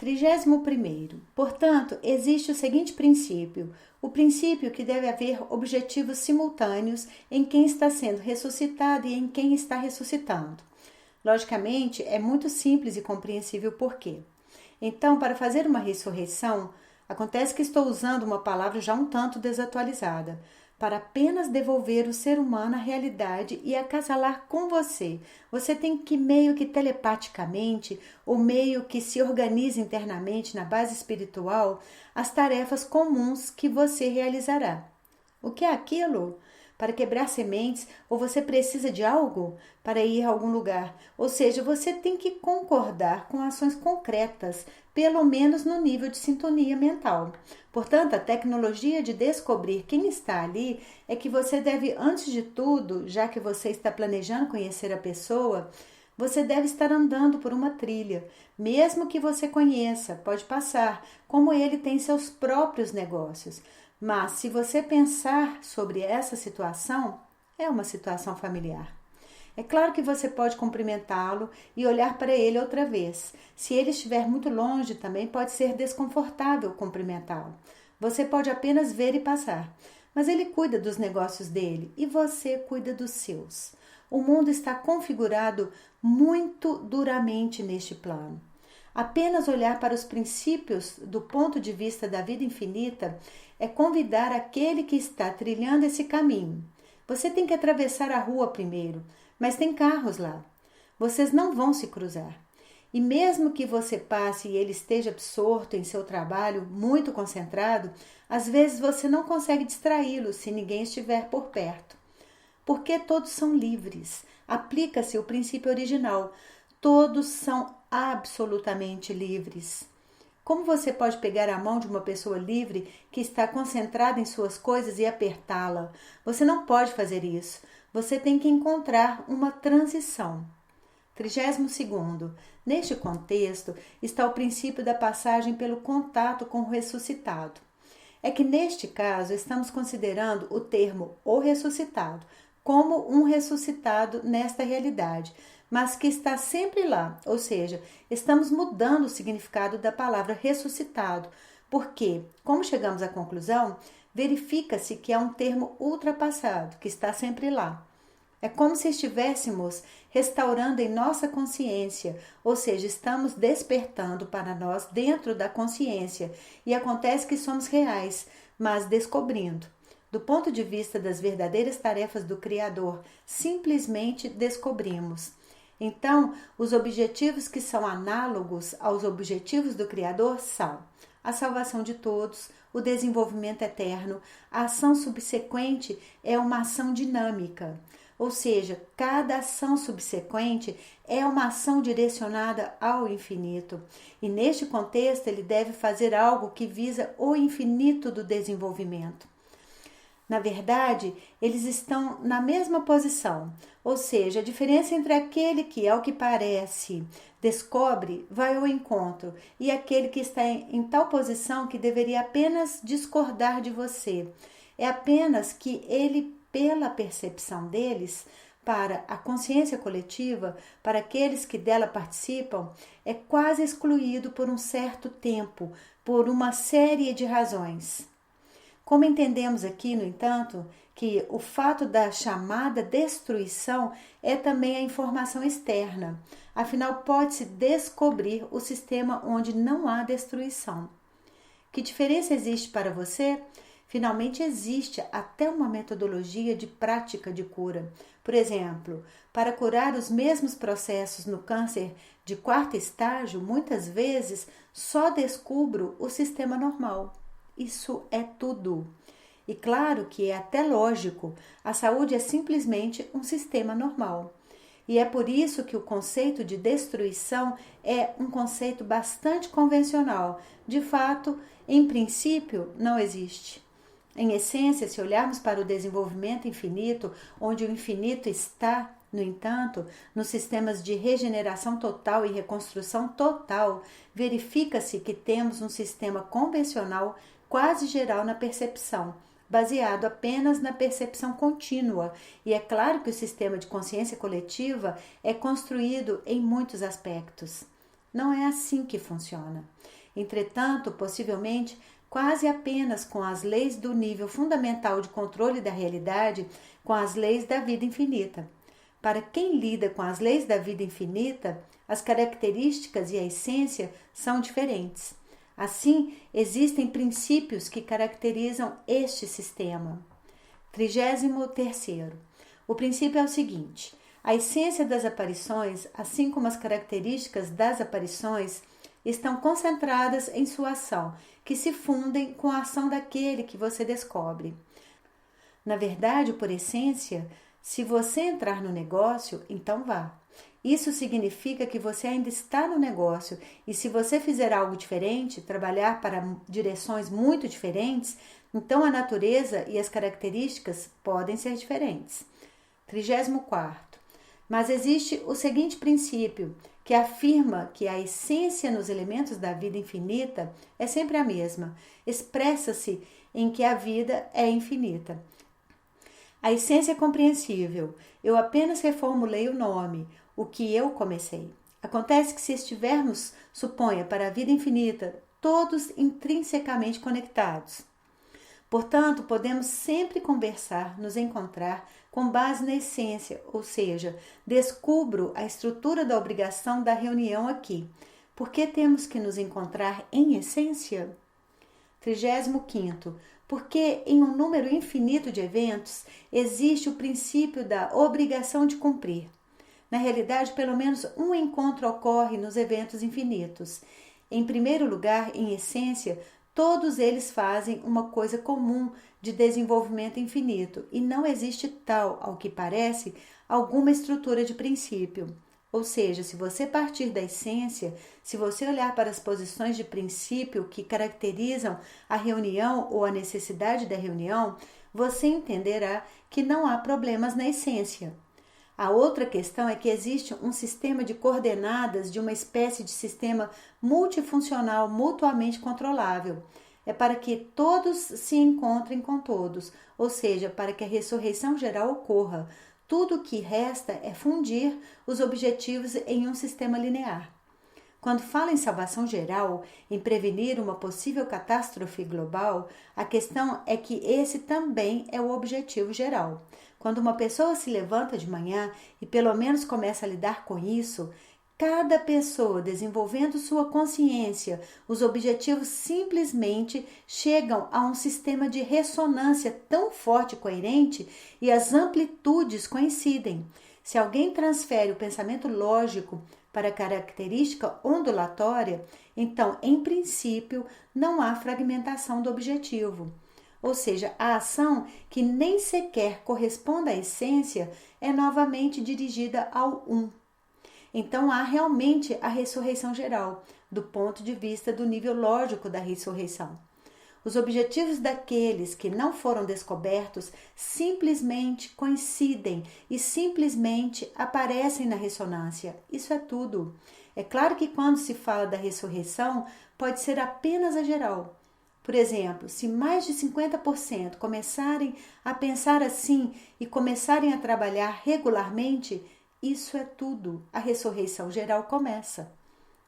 31º. Portanto, existe o seguinte princípio. O princípio que deve haver objetivos simultâneos em quem está sendo ressuscitado e em quem está ressuscitando. Logicamente, é muito simples e compreensível por quê. Então, para fazer uma ressurreição, acontece que estou usando uma palavra já um tanto desatualizada, para apenas devolver o ser humano à realidade e acasalar com você. Você tem que meio que telepaticamente, ou meio que se organize internamente na base espiritual, as tarefas comuns que você realizará. O que é aquilo? Para quebrar sementes, ou você precisa de algo para ir a algum lugar. Ou seja, você tem que concordar com ações concretas, pelo menos no nível de sintonia mental. Portanto, a tecnologia de descobrir quem está ali é que você deve, antes de tudo, já que você está planejando conhecer a pessoa, você deve estar andando por uma trilha. Mesmo que você conheça, pode passar, como ele tem seus próprios negócios. Mas se você pensar sobre essa situação, é uma situação familiar. É claro que você pode cumprimentá-lo e olhar para ele outra vez. Se ele estiver muito longe, também pode ser desconfortável cumprimentá-lo. Você pode apenas ver e passar. Mas ele cuida dos negócios dele e você cuida dos seus. O mundo está configurado muito duramente neste plano. Apenas olhar para os princípios do ponto de vista da vida infinita é convidar aquele que está trilhando esse caminho. Você tem que atravessar a rua primeiro, mas tem carros lá. Vocês não vão se cruzar. E mesmo que você passe e ele esteja absorto em seu trabalho, muito concentrado, às vezes você não consegue distraí-lo se ninguém estiver por perto. Porque todos são livres. Aplica-se o princípio original. Todos são absolutamente livres. Como você pode pegar a mão de uma pessoa livre que está concentrada em suas coisas e apertá-la? Você não pode fazer isso. Você tem que encontrar uma transição. 32º. Neste contexto está o princípio da passagem pelo contato com o ressuscitado. É que neste caso estamos considerando o termo o ressuscitado como um ressuscitado nesta realidade, mas que está sempre lá, ou seja, estamos mudando o significado da palavra ressuscitado, porque, como chegamos à conclusão, verifica-se que é um termo ultrapassado, que está sempre lá. É como se estivéssemos restaurando em nossa consciência, ou seja, estamos despertando para nós dentro da consciência, e acontece que somos reais, mas descobrindo. Do ponto de vista das verdadeiras tarefas do Criador, simplesmente descobrimos. Então, os objetivos que são análogos aos objetivos do Criador são a salvação de todos, o desenvolvimento eterno, a ação subsequente é uma ação dinâmica, ou seja, cada ação subsequente é uma ação direcionada ao infinito. E neste contexto, ele deve fazer algo que visa o infinito do desenvolvimento. Na verdade, eles estão na mesma posição, ou seja, a diferença entre aquele que, ao que parece, descobre, vai ao encontro, e aquele que está em tal posição que deveria apenas discordar de você. É apenas que ele, pela percepção deles, para a consciência coletiva, para aqueles que dela participam, é quase excluído por um certo tempo, por uma série de razões. Como entendemos aqui, no entanto, que o fato da chamada destruição é também a informação externa. Afinal, pode-se descobrir o sistema onde não há destruição. Que diferença existe para você? Finalmente existe até uma metodologia de prática de cura. Por exemplo, para curar os mesmos processos no câncer de 4º estágio, muitas vezes só descubro o sistema normal. Isso é tudo. E claro que é até lógico, a saúde é simplesmente um sistema normal. E é por isso que o conceito de destruição é um conceito bastante convencional. De fato, em princípio, não existe. Em essência, se olharmos para o desenvolvimento infinito, onde o infinito está, no entanto, nos sistemas de regeneração total e reconstrução total, verifica-se que temos um sistema convencional quase geral na percepção, baseado apenas na percepção contínua. E é claro que o sistema de consciência coletiva é construído em muitos aspectos. Não é assim que funciona. Entretanto, possivelmente, quase apenas com as leis do nível fundamental de controle da realidade, com as leis da vida infinita. Para quem lida com as leis da vida infinita, as características e a essência são diferentes. Assim, existem princípios que caracterizam este sistema. 33º. O princípio é o seguinte: a essência das aparições, assim como as características das aparições, estão concentradas em sua ação, que se fundem com a ação daquele que você descobre. Na verdade, por essência, se você entrar no negócio, então vá. Isso significa que você ainda está no negócio e se você fizer algo diferente, trabalhar para direções muito diferentes, então a natureza e as características podem ser diferentes. 34º. Mas existe o seguinte princípio, que afirma que a essência nos elementos da vida infinita é sempre a mesma, expressa-se em que a vida é infinita. A essência é compreensível, eu apenas reformulei o nome, o que eu comecei. Acontece que se estivermos, suponha, para a vida infinita, todos intrinsecamente conectados. Portanto, podemos sempre conversar, nos encontrar com base na essência, ou seja, descubro a estrutura da obrigação da reunião aqui. Por que temos que nos encontrar em essência? 35º. Porque em um número infinito de eventos existe o princípio da obrigação de cumprir. Na realidade, pelo menos um encontro ocorre nos eventos infinitos. Em primeiro lugar, em essência, todos eles fazem uma coisa comum de desenvolvimento infinito e não existe tal, ao que parece, alguma estrutura de princípio. Ou seja, se você partir da essência, se você olhar para as posições de princípio que caracterizam a reunião ou a necessidade da reunião, você entenderá que não há problemas na essência. A outra questão é que existe um sistema de coordenadas de uma espécie de sistema multifuncional mutuamente controlável. É para que todos se encontrem com todos, ou seja, para que a ressurreição geral ocorra. Tudo o que resta é fundir os objetivos em um sistema linear. Quando fala em salvação geral, em prevenir uma possível catástrofe global, a questão é que esse também é o objetivo geral. Quando uma pessoa se levanta de manhã e pelo menos começa a lidar com isso, cada pessoa desenvolvendo sua consciência, os objetivos simplesmente chegam a um sistema de ressonância tão forte e coerente e as amplitudes coincidem. Se alguém transfere o pensamento lógico para a característica ondulatória, então, em princípio, não há fragmentação do objetivo. Ou seja, a ação que nem sequer corresponde à essência é novamente dirigida ao um. Então, há realmente a ressurreição geral, do ponto de vista do nível lógico da ressurreição. Os objetivos daqueles que não foram descobertos simplesmente coincidem e simplesmente aparecem na ressonância. Isso é tudo. É claro que quando se fala da ressurreição, pode ser apenas a geral. Por exemplo, se mais de 50% começarem a pensar assim e começarem a trabalhar regularmente, isso é tudo. A ressurreição geral começa.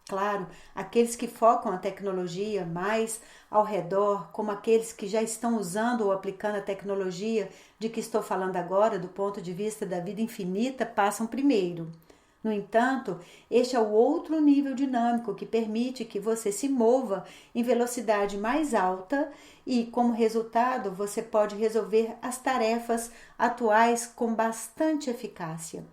Claro, aqueles que focam a tecnologia mais ao redor, como aqueles que já estão usando ou aplicando a tecnologia de que estou falando agora, do ponto de vista da vida infinita, passam primeiro. No entanto, este é o outro nível dinâmico que permite que você se mova em velocidade mais alta e, como resultado, você pode resolver as tarefas atuais com bastante eficácia.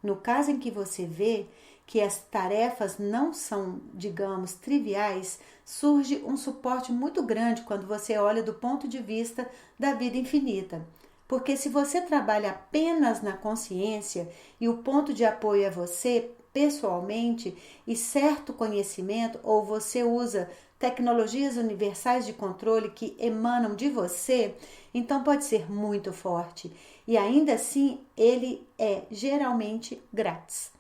No caso em que você vê que as tarefas não são, digamos, triviais, surge um suporte muito grande quando você olha do ponto de vista da vida infinita. Porque se você trabalha apenas na consciência e o ponto de apoio é você, pessoalmente, e certo conhecimento, ou você usa tecnologias universais de controle que emanam de você, então pode ser muito forte. E ainda assim, ele é geralmente grátis.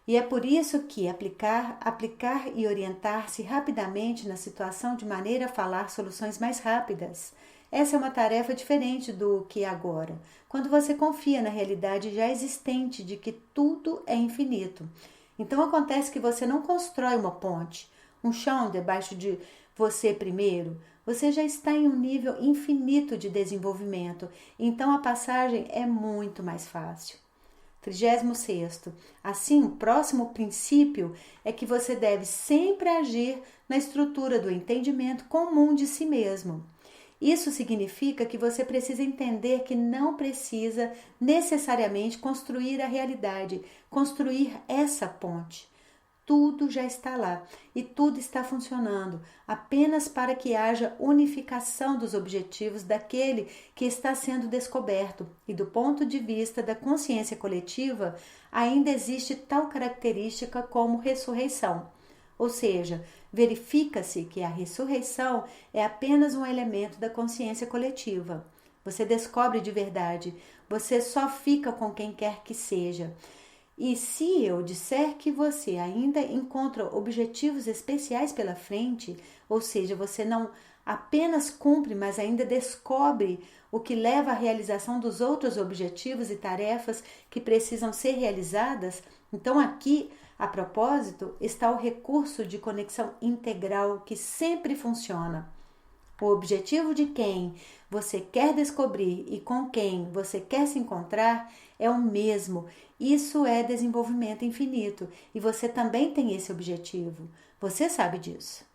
E é por isso que aplicar e orientar-se rapidamente na situação de maneira a falar soluções mais rápidas. Essa é uma tarefa diferente do que agora, quando você confia na realidade já existente de que tudo é infinito. Então acontece que você não constrói uma ponte, um chão debaixo de você primeiro. Você já está em um nível infinito de desenvolvimento, então a passagem é muito mais fácil. 36º. Assim, o próximo princípio é que você deve sempre agir na estrutura do entendimento comum de si mesmo. Isso significa que você precisa entender que não precisa necessariamente construir a realidade, construir essa ponte. Tudo já está lá e tudo está funcionando apenas para que haja unificação dos objetivos daquele que está sendo descoberto, e do ponto de vista da consciência coletiva, ainda existe tal característica como ressurreição. Ou seja, verifica-se que a ressurreição é apenas um elemento da consciência coletiva. Você descobre de verdade, você só fica com quem quer que seja. E se eu disser que você ainda encontra objetivos especiais pela frente, ou seja, você não apenas cumpre, mas ainda descobre o que leva à realização dos outros objetivos e tarefas que precisam ser realizadas, então aqui, a propósito, está o recurso de conexão integral que sempre funciona. O objetivo de quem você quer descobrir e com quem você quer se encontrar é o mesmo. Isso é desenvolvimento infinito e você também tem esse objetivo. Você sabe disso.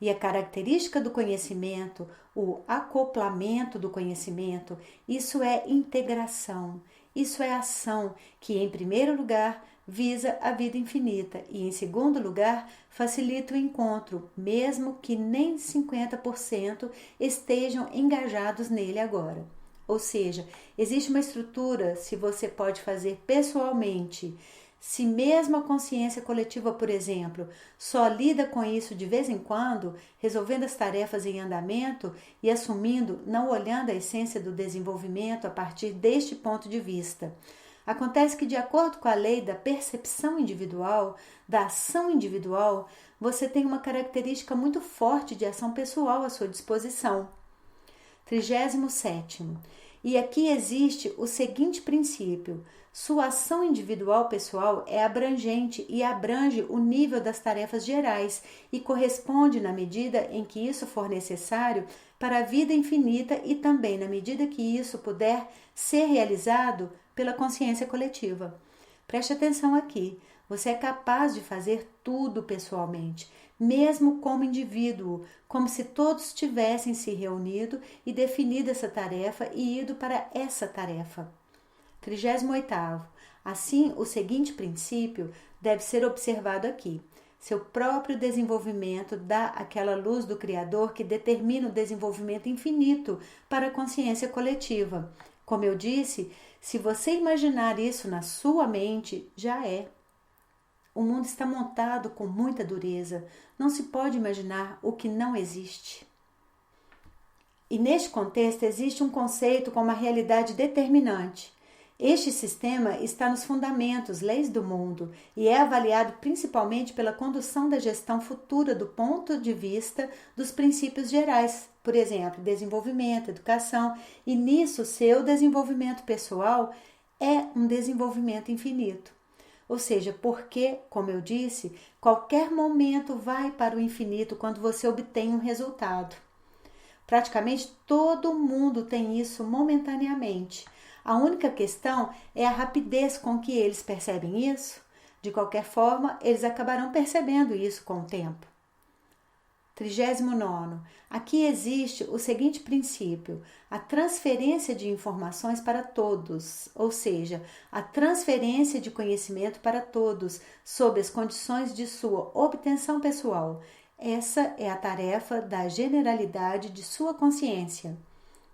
E a característica do conhecimento, o acoplamento do conhecimento, isso é integração, isso é ação que, em primeiro lugar, visa a vida infinita e, em segundo lugar, facilita o encontro, mesmo que nem 50% estejam engajados nele agora. Ou seja, existe uma estrutura se você pode fazer pessoalmente. Se mesmo a consciência coletiva, por exemplo, só lida com isso de vez em quando, resolvendo as tarefas em andamento e assumindo, não olhando a essência do desenvolvimento a partir deste ponto de vista. Acontece que, de acordo com a lei da percepção individual, da ação individual, você tem uma característica muito forte de ação pessoal à sua disposição. 37º. E aqui existe o seguinte princípio: sua ação individual pessoal é abrangente e abrange o nível das tarefas gerais e corresponde na medida em que isso for necessário para a vida infinita e também na medida que isso puder ser realizado pela consciência coletiva. Preste atenção aqui, você é capaz de fazer tudo pessoalmente, mesmo como indivíduo, como se todos tivessem se reunido e definido essa tarefa e ido para essa tarefa. 38º. Assim, o seguinte princípio deve ser observado aqui. Seu próprio desenvolvimento dá aquela luz do Criador que determina o desenvolvimento infinito para a consciência coletiva. Como eu disse, se você imaginar isso na sua mente, já é. O mundo está montado com muita dureza. Não se pode imaginar o que não existe. E neste contexto existe um conceito como a realidade determinante. Este sistema está nos fundamentos, leis do mundo, e é avaliado principalmente pela condução da gestão futura do ponto de vista dos princípios gerais, por exemplo, desenvolvimento, educação, e nisso seu desenvolvimento pessoal é um desenvolvimento infinito. Ou seja, porque, como eu disse, qualquer momento vai para o infinito quando você obtém um resultado. Praticamente todo mundo tem isso momentaneamente. A única questão é a rapidez com que eles percebem isso. De qualquer forma, eles acabarão percebendo isso com o tempo. 39º. Aqui existe o seguinte princípio: a transferência de informações para todos, ou seja, a transferência de conhecimento para todos, sob as condições de sua obtenção pessoal. Essa é a tarefa da generalidade de sua consciência.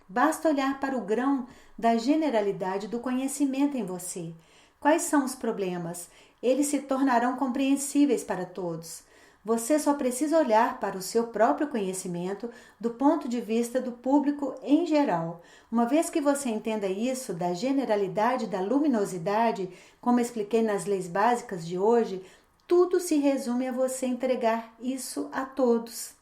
Basta olhar para o grão da generalidade do conhecimento em você. Quais são os problemas? Eles se tornarão compreensíveis para todos. Você só precisa olhar para o seu próprio conhecimento do ponto de vista do público em geral. Uma vez que você entenda isso, da generalidade, da luminosidade, como expliquei nas leis básicas de hoje, tudo se resume a você entregar isso a todos.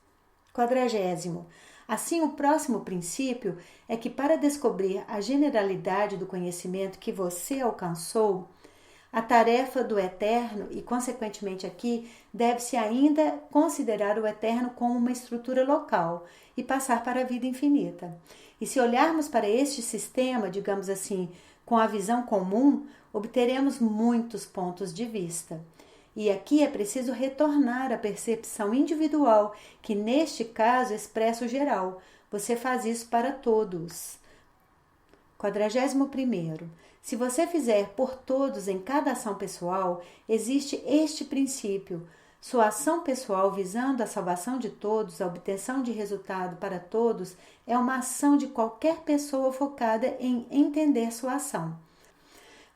40º. Assim, o próximo princípio é que, para descobrir a generalidade do conhecimento que você alcançou, A tarefa do eterno, e consequentemente aqui, deve-se ainda considerar o eterno como uma estrutura local e passar para a vida infinita. E se olharmos para este sistema, digamos assim, com a visão comum, obteremos muitos pontos de vista. E aqui é preciso retornar à percepção individual, que neste caso expressa o geral. Você faz isso para todos. 41º. Se você fizer por todos em cada ação pessoal, existe este princípio. Sua ação pessoal visando a salvação de todos, a obtenção de resultado para todos, é uma ação de qualquer pessoa focada em entender sua ação.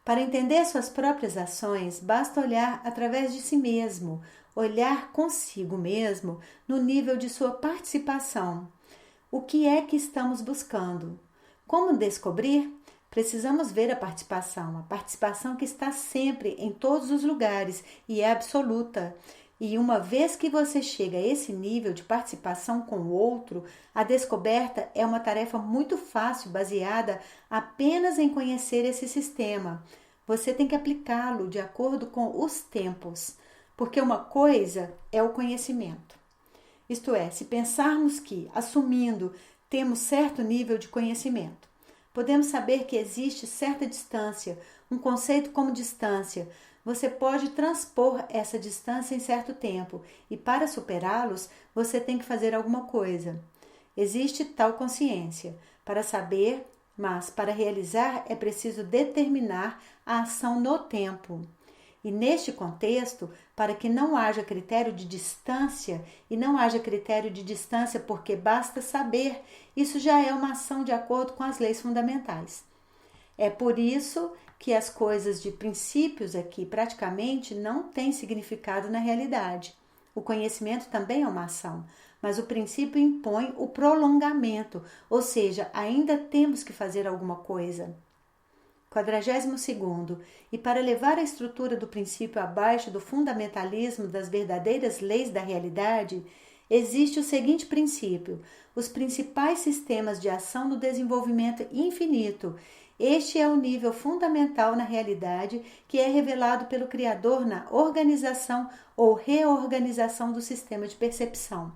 Para entender suas próprias ações, basta olhar através de si mesmo, olhar consigo mesmo no nível de sua participação. O que é que estamos buscando? Como descobrir? Precisamos ver a participação que está sempre em todos os lugares e é absoluta. E uma vez que você chega a esse nível de participação com o outro, a descoberta é uma tarefa muito fácil, baseada apenas em conhecer esse sistema. Você tem que aplicá-lo de acordo com os tempos, porque uma coisa é o conhecimento. Isto é, se pensarmos que, assumindo, temos certo nível de conhecimento, podemos saber que existe certa distância, um conceito como distância. Você pode transpor essa distância em certo tempo e, para superá-los, você tem que fazer alguma coisa. Existe tal consciência. Para saber, mas para realizar é preciso determinar a ação no tempo. E neste contexto, para que não haja critério de distância, e não haja critério de distância porque basta saber, isso já é uma ação de acordo com as leis fundamentais. É por isso que as coisas de princípios aqui praticamente não têm significado na realidade. O conhecimento também é uma ação, mas o princípio impõe o prolongamento, ou seja, ainda temos que fazer alguma coisa. 42º. E para levar a estrutura do princípio abaixo do fundamentalismo das verdadeiras leis da realidade, existe o seguinte princípio: os principais sistemas de ação do desenvolvimento infinito. Este é o nível fundamental na realidade que é revelado pelo Criador na organização ou reorganização do sistema de percepção.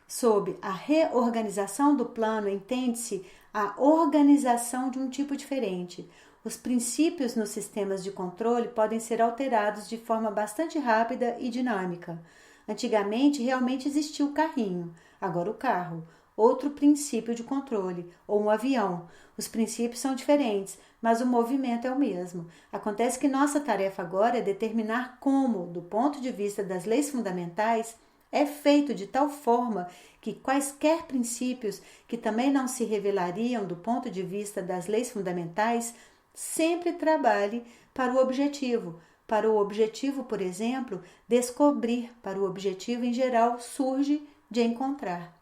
Sob a reorganização do plano, entende-se a organização de um tipo diferente. Os princípios nos sistemas de controle podem ser alterados de forma bastante rápida e dinâmica. Antigamente, realmente existia o carrinho, agora o carro. Outro princípio de controle, ou um avião. Os princípios são diferentes, mas o movimento é o mesmo. Acontece que nossa tarefa agora é determinar como, do ponto de vista das leis fundamentais, é feito de tal forma que quaisquer princípios que também não se revelariam do ponto de vista das leis fundamentais sempre trabalhe para o objetivo. Para o objetivo, por exemplo, descobrir. Para o objetivo, em geral, surge de encontrar.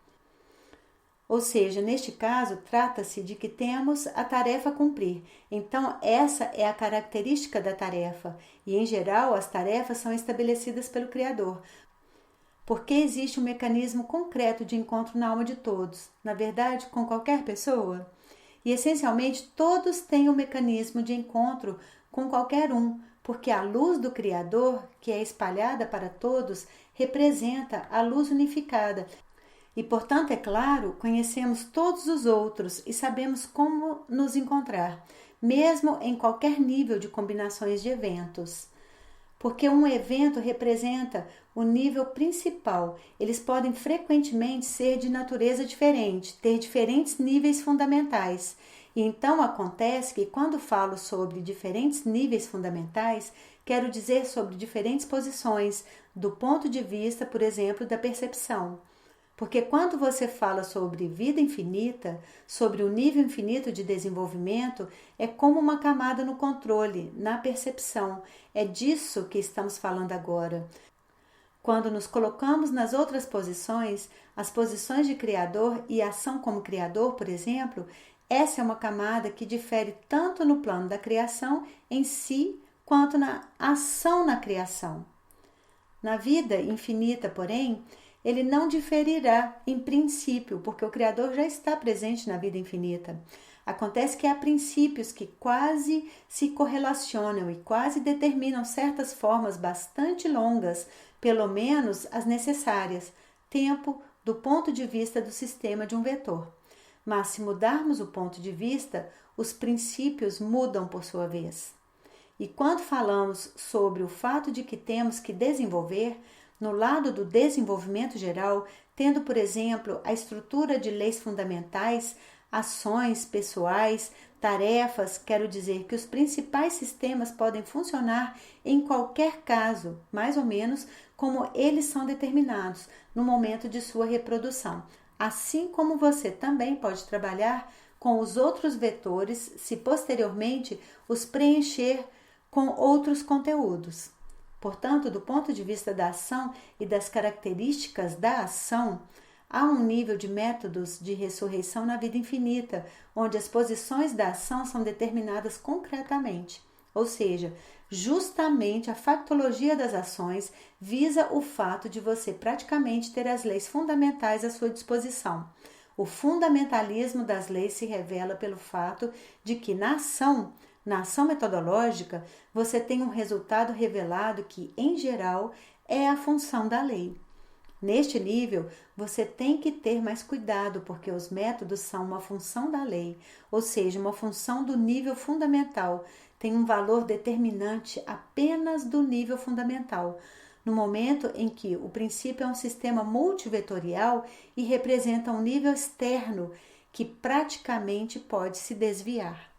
Ou seja, neste caso, trata-se de que temos a tarefa a cumprir. Então, essa é a característica da tarefa. E, em geral, as tarefas são estabelecidas pelo Criador, porque existe um mecanismo concreto de encontro na alma de todos, na verdade, com qualquer pessoa. E, essencialmente, todos têm um mecanismo de encontro com qualquer um, porque a luz do Criador, que é espalhada para todos, representa a luz unificada. E, portanto, é claro, conhecemos todos os outros e sabemos como nos encontrar, mesmo em qualquer nível de combinações de eventos. Porque um evento representa o nível principal. Eles podem frequentemente ser de natureza diferente, ter diferentes níveis fundamentais. E então acontece que quando falo sobre diferentes níveis fundamentais, quero dizer sobre diferentes posições, do ponto de vista, por exemplo, da percepção. Porque quando você fala sobre vida infinita, sobre o nível infinito de desenvolvimento, é como uma camada no controle, na percepção. É disso que estamos falando agora. Quando nos colocamos nas outras posições, as posições de Criador e ação como Criador, por exemplo, essa é uma camada que difere tanto no plano da criação em si, quanto na ação na criação. Na vida infinita, porém, ele não diferirá em princípio, porque o Criador já está presente na vida infinita. Acontece que há princípios que quase se correlacionam e quase determinam certas formas bastante longas, pelo menos as necessárias, tempo do ponto de vista do sistema de um vetor. Mas se mudarmos o ponto de vista, os princípios mudam por sua vez. E quando falamos sobre o fato de que temos que desenvolver, no lado do desenvolvimento geral, tendo, por exemplo, a estrutura de leis fundamentais, ações pessoais, tarefas, quero dizer que os principais sistemas podem funcionar em qualquer caso, mais ou menos como eles são determinados no momento de sua reprodução. Assim como você também pode trabalhar com os outros vetores se posteriormente os preencher com outros conteúdos. Portanto, do ponto de vista da ação e das características da ação, há um nível de métodos de ressurreição na vida infinita, onde as posições da ação são determinadas concretamente. Ou seja, justamente a factologia das ações visa o fato de você praticamente ter as leis fundamentais à sua disposição. O fundamentalismo das leis se revela pelo fato de que na ação metodológica, você tem um resultado revelado que, em geral, é a função da lei. Neste nível, você tem que ter mais cuidado, porque os métodos são uma função da lei, ou seja, uma função do nível fundamental, tem um valor determinante apenas do nível fundamental, no momento em que o princípio é um sistema multivetorial e representa um nível externo que praticamente pode se desviar.